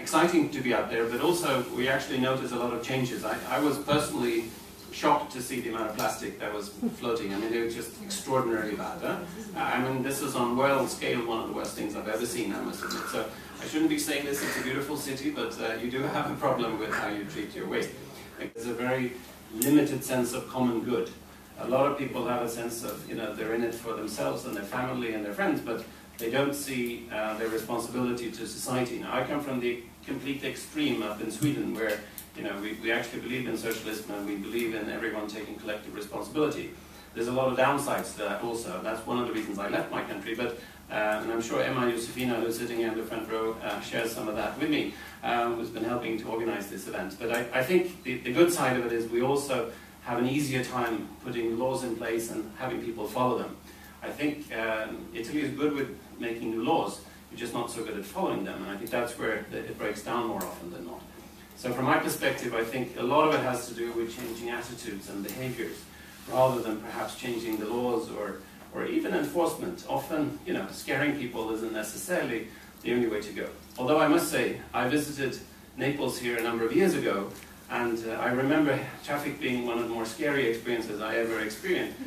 exciting to be out there, but also we actually noticed a lot of changes. I was personally shocked to see the amount of plastic that was floating. I mean, it was just extraordinarily bad. Huh? I mean, this is on world scale one of the worst things I've ever seen, I must admit. So I shouldn't be saying this, it's a beautiful city, but you do have a problem with how you treat your waste. There's a very limited sense of common good. A lot of people have a sense of, you know, they're in it for themselves and their family and their friends, but they don't see their responsibility to society. Now, I come from the complete extreme up in Sweden, where, you know, we actually believe in socialism and we believe in everyone taking collective responsibility. There's a lot of downsides to that also. That's one of the reasons I left my country, but and I'm sure Emma Josefina, who's sitting here in the front row, shares some of that with me, who's been helping to organize this event. But I think the good side of it is we also have an easier time putting laws in place and having people follow them. I think Italy is good with making new laws, we're just not so good at following them, and I think that's where it breaks down more often than not. So from my perspective, I think a lot of it has to do with changing attitudes and behaviors, rather than perhaps changing the laws or even enforcement. Often, you know, scaring people isn't necessarily the only way to go. Although I must say, I visited Naples here a number of years ago, and I remember traffic being one of the more scary experiences I ever experienced.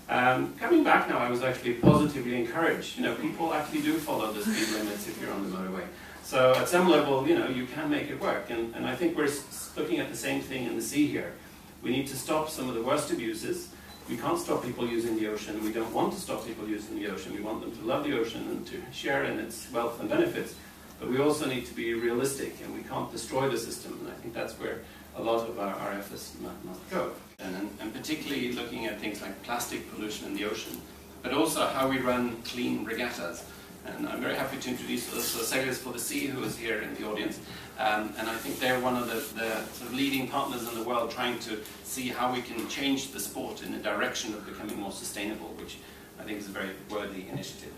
Coming back now, I was actually positively encouraged. You know, people actually do follow the speed limits if you're on the motorway. So at some level, you know, you can make it work. And I think we're looking at the same thing in the sea here. We need to stop some of the worst abuses. We can't stop people using the ocean. We don't want to stop people using the ocean. We want them to love the ocean and to share in its wealth and benefits. But we also need to be realistic, and we can't destroy the system. And I think that's where a lot of our efforts must go. And particularly looking at things like plastic pollution in the ocean, but also how we run clean regattas. And I'm very happy to introduce Sailors for the Sea, who is here in the audience. And I think they're one of the sort of leading partners in the world trying to see how we can change the sport in the direction of becoming more sustainable, which I think is a very worthy initiative.